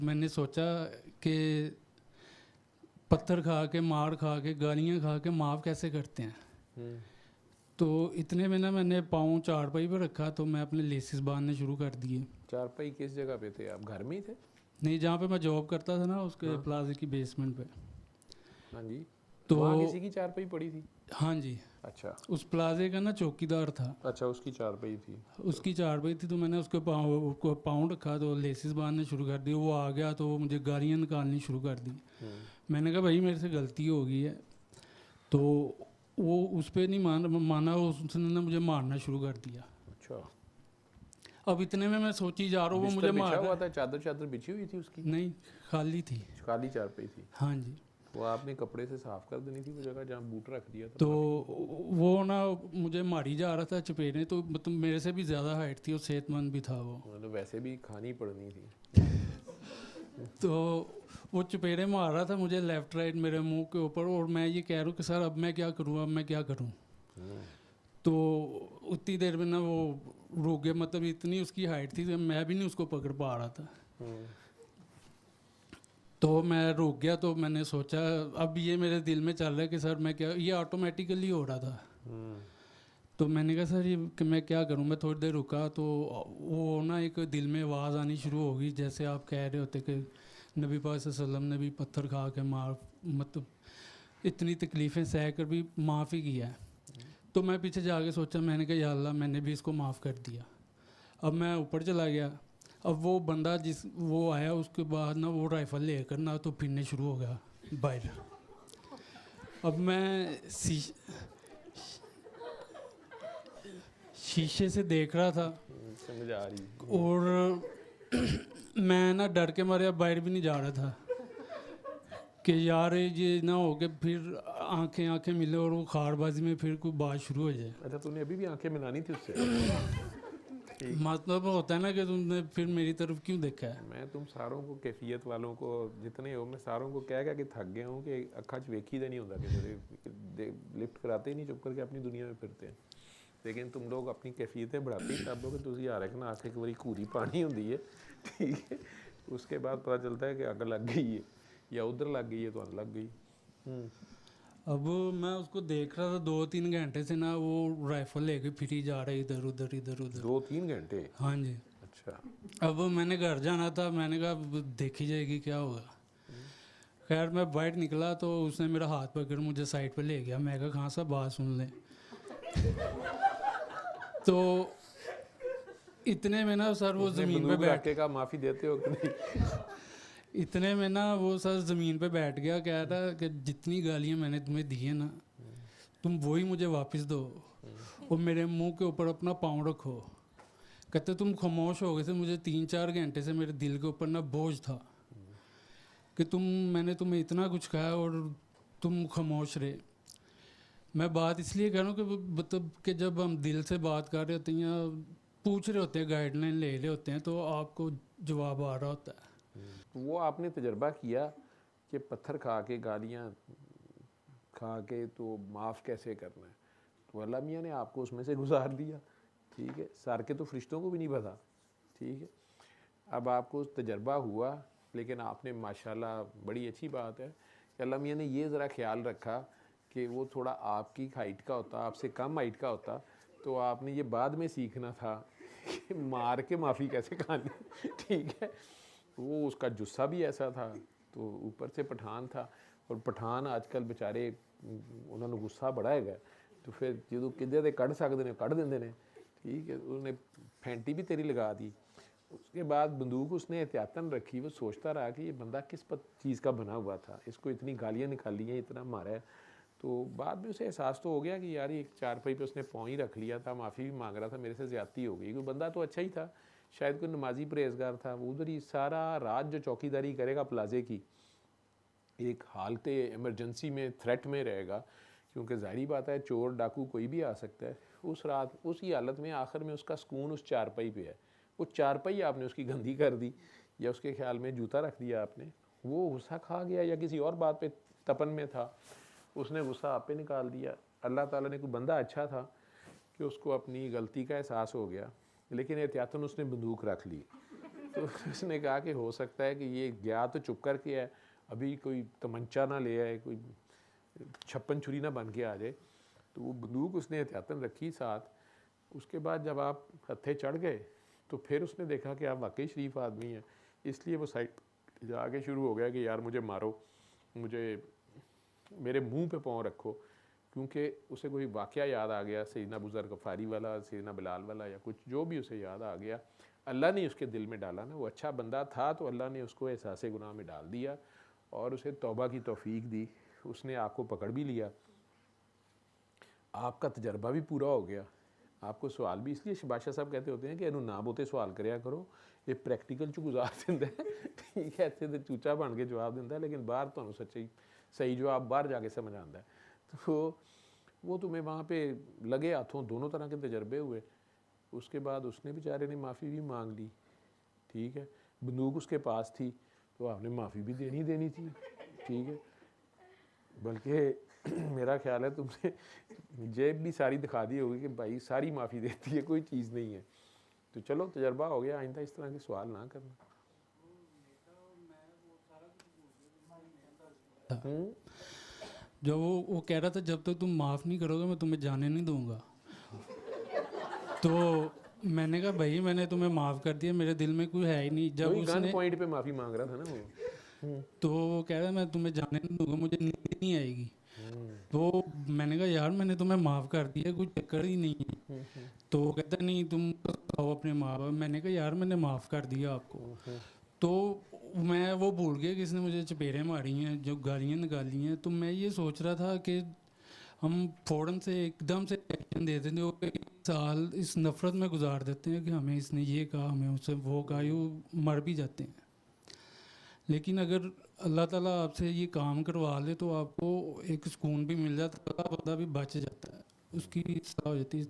मैंने सोचा कि पत्थर खा के, मार खा के, गालियाँ खा के माफ़ कैसे करते हैं। तो इतने में ना मैंने पाँव चारपाई पर रखा तो मैं अपने लेसिस बांधने शुरू कर दिए। चारपाई किस जगह पे थे आप? घर में ही थे? नहीं, जहाँ पे मैं जॉब करता था ना, उसके हाँ। प्लाजे की बेसमेंट पे। हाँ जी। तो वहाँ किसी की चारपाई पड़ी थी? हाँ जी, अच्छा उस प्लाजे का ना चौकीदार था, अच्छा, उसकी चारपाई थी। उसकी चारपाई थी। तो मैंने उसके पाँव रखा तो लेसिस बांधने शुरू कर दिए। वो आ गया तो मुझे गालियाँ निकालनी शुरू कर दी। मैंने कहा भाई मेरे से गलती हो गई है। तो वो उस पर नहीं माना, उसने ना मुझे मारना शुरू कर दिया। अच्छा। अब इतने में मैं सोची जा रहा हूँ वो मुझे बिस्तर बिछा मार रहा हुआ है। था? चादर चादर बिछी हुई थी उसकी? नहीं, खाली थी। खाली चारपाई थी? हाँ जी। वो आपने कपड़े से साफ कर देनी थी वो जगह जहाँ बूट रख दिया था? तो वो ना मुझे मारी जा रहा था चपेटे। तो मतलब मेरे से भी ज़्यादा हाइट थी और सेहतमंद भी था वो। मतलब वैसे भी खानी पड़नी थी। तो वो चपेड़े मार रहा था मुझे लेफ़्ट राइट मेरे मुंह के ऊपर। और मैं ये कह रहा हूँ कि सर अब मैं क्या करूँ, अब मैं क्या करूँ। तो उतनी देर में ना वो रुक गया। मतलब इतनी उसकी हाइट थी कि मैं भी नहीं उसको पकड़ पा रहा था। तो मैं रुक गया। तो मैंने सोचा अब ये मेरे दिल में चल रहा है कि सर मैं क्या, ये ऑटोमेटिकली हो रहा था। तो मैंने कहा सर ये कि मैं क्या करूं। मैं थोड़ी देर रुका तो वो ना एक दिल में आवाज़ आनी शुरू हो गई, जैसे आप कह रहे होते कि नबी पाक सल्लल्लाहु अलैहि वसल्लम ने भी पत्थर खा के मार, मतलब इतनी तकलीफ़ें सह कर भी माफ़ ही किया है। तो मैं पीछे जाके सोचा, मैंने कहा या अल्लाह मैंने भी इसको माफ़ कर दिया। अब मैं ऊपर चला गया। अब वो बंदा वो आया उसके बाद ना वो राइफ़ल लेकर ना तो फिरने शुरू हो गया बाहर। अब मैं शीशे से देख रहा था समझ आ रही। और मैं ना डर के मारे अब बाहर भी नहीं जा रहा था कि यार ये ना हो के फिर आंखें आंखें मिले और वो खारबाजी में फिर कोई बात शुरू हो जाए। अच्छा, तूने अभी भी आंखें मिलानी थी उससे? मतलब होता है ना कि तुमने फिर मेरी तरफ क्यों देखा है। मैं तुम सारों को, कैफियत वालों को जितने हो, मैं सारों को कह के थक गया हूँ कि अखा च वेखी नहीं होता कि लिफ्ट कराते ही नहीं, चुप करके अपनी दुनिया में फिरते हैं। लेकिन तुम लोग अपनी कैफियतें बढ़ाते ही तब हो कि तुझे यार ना आके एक बारी घूरी पानी होती है, ठीक है। उसके बाद पता चलता है कि अग लग गई है या उधर लग गई है तो अग लग गई। अब मैं उसको देख रहा था 2-3 घंटे से ना वो राइफल लेके फिरी जा रहा है इधर उधर इधर उधर। 2-3 घंटे? हाँ जी। अच्छा। अब मैंने घर जाना था, मैंने कहा अब देखी जाएगी क्या होगा। खैर मैं बाहर निकला तो उसने मेरा हाथ पकड़ मुझे साइड पे ले गया। मैं कहा कहाँ सा बात सुन ले। तो इतने में ना सर वो उसने ज़मीन पे बंदूक रख के कहा माफ़ी देते हो कि नहीं? इतने में ना वो सर ज़मीन पे बैठ गया, कह रहा कि जितनी गालियाँ मैंने तुम्हें दी है ना, तुम वही मुझे वापस दो और मेरे मुंह के ऊपर अपना पाँव रखो। कहते तुम खामोश हो गए थे, मुझे 3-4 घंटे से मेरे दिल के ऊपर ना बोझ था कि मैंने तुम्हें इतना कुछ कहा और तुम खामोश रहे। मैं बात इसलिए कर रहा हूँ कि मतलब कि जब हम दिल से बात कर रहे होते हैं या पूछ रहे होते हैं, गाइडलाइन ले रहे होते हैं, तो आपको जवाब आ रहा होता है। तो वो आपने तजर्बा किया कि पत्थर खा के, गालियाँ खा के तो माफ़ कैसे करना है, तो अल्लाह मियाँ ने आपको उसमें से गुजार दिया, ठीक है। सर के तो फरिश्तों को भी नहीं पता, ठीक है। अब आपको तजर्बा हुआ, लेकिन आपने माशाल्लाह, बड़ी अच्छी बात है कि अल्लाह मियाँ ने ये ज़रा ख्याल रखा कि वो थोड़ा आपकी हाइट का होता, आपसे कम हाइट का होता, तो आपने ये बाद में सीखना था कि मार के माफ़ी कैसे खानी, ठीक है। वो उसका जुस्सा भी ऐसा था, तो ऊपर से पठान था, और पठान आजकल बेचारे उन्होंने गुस्सा बड़ा है, तो फिर जो किधे दे कढ़ सकते हैं कढ़ देंगे ने, ठीक है। उन्हें फैंटी भी तेरी लगा दी। उसके बाद बंदूक उसने एहतियातन रखी। वो सोचता रहा कि ये बंदा किस चीज़ का बना हुआ था, इसको इतनी गालियाँ निकाली हैं, इतना मारा है। तो बाद में उसे एहसास तो हो गया कि यार ये चारपाई पे उसने पाँव ही रख लिया था, माफ़ी भी मांग रहा था, मेरे से ज़्यादती हो गई। क्योंकि बंदा तो अच्छा ही था, शायद कोई नमाजी परहेजगार था। वो उधर ही सारा रात जो चौकीदारी करेगा प्लाजे की, एक हालत एमरजेंसी में, थ्रेट में रहेगा, क्योंकि ज़ाहिरी बात है चोर डाकू कोई भी आ सकता है। उस रात उसी हालत में आखिर में उसका सुकून उस चारपाई पे है। वो चारपाई आपने उसकी गंदी कर दी, या उसके ख्याल में जूता रख दिया आपने, वो गुस्सा खा गया या किसी और बात पे तपन में था, उसने गुस्सा आप पे निकाल दिया। अल्लाह ताला ने, कोई बंदा अच्छा था कि उसको अपनी गलती का एहसास हो गया, लेकिन एहतियातन उसने बंदूक रख ली। तो उसने कहा कि हो सकता है कि ये गया तो चुप करके है, अभी कोई तमंचा ना ले आए, कोई 56 छुरी ना बन के आ जाए। तो वो बंदूक उसने एहतियातन रखी साथ। उसके बाद जब आप हत्थे चढ़ गए तो फिर उसने देखा कि आप वाकई शरीफ आदमी हैं, इसलिए वो साइड जाके शुरू हो गया कि यार मुझे मारो, मुझे मेरे मुंह पे पाँव रखो, क्योंकि उसे कोई वाक़या याद आ गया, सैयदना अबू ज़र गफ़ारी वाला, सैयदना बिलाल वाला, या कुछ जो भी उसे याद आ गया। अल्लाह ने उसके दिल में डाला ना, वो अच्छा बंदा था तो अल्लाह ने उसको एहसास गुनाह में डाल दिया और उसे तौबा की तौफीक दी। उसने आपको पकड़ भी लिया, आपका तजर्बा भी पूरा हो गया, आपको सवाल भी। इसलिए बादशाह साहब कहते होते हैं कि इन्हों ना बोते सवाल कराया करो, ये प्रैक्टिकल च गुजार दिंदा है, ठीक है, इत्थे ते चूचा बन के जवाब दिंदा है, लेकिन बाहर तुहानूं सच्ची सही जवाब बाहर जाके समझ आता है। तो वो तुम्हें वहाँ पे लगे हाथों, दोनों तरह के तजर्बे हुए। उसके बाद उसने बेचारे ने माफ़ी भी मांग ली, ठीक है, बंदूक उसके पास थी तो आपने माफ़ी भी देनी थी, ठीक है। बल्कि मेरा ख्याल है तुमने जेब भी सारी दिखा दी होगी कि भाई सारी माफ़ी देती है, कोई चीज़ नहीं है। तो चलो तजर्बा हो गया, आइंदा इस तरह के सवाल ना करना। जो वो कह रहा था जब तक तुम माफ़ नहीं करोगे मैं तुम्हें जाने नहीं दूंगा। तो मैंने कहा भाई मैंने तुम्हें माफ़ कर दिया, मेरे दिल में कोई है ही नहीं। जब उसने पॉइंट पे माफ़ी मांग रहा था ना वो, तो वो कह रहा है मैं तुम्हें जाने नहीं दूंगा, मुझे नींद नहीं आएगी। तो मैंने कहा यार मैंने तुम्हें माफ़ कर दिया, कोई चक्कर ही नहीं है। तो वो कहता नहीं तुम बताओ अपने माँ बाप। मैंने कहा यार मैंने माफ़ कर दिया आपको। तो मैं वो भूल गया कि इसने मुझे चपेड़ें मारी हैं, जो गालियाँ निकाली हैं। तो मैं ये सोच रहा था कि हम फ़ौरन से एकदम से एक्शन दे देते हैं, वो एक साल इस नफ़रत में गुजार देते हैं कि हमें इसने ये कहा, हमें उससे वो कहा, यूँ मर भी जाते हैं। लेकिन अगर अल्लाह ताला आपसे ये काम करवा ले तो आपको एक सुकून भी मिल जाता है, बंदा भी बच जाता है, उसकी सज़ा हो जाती है।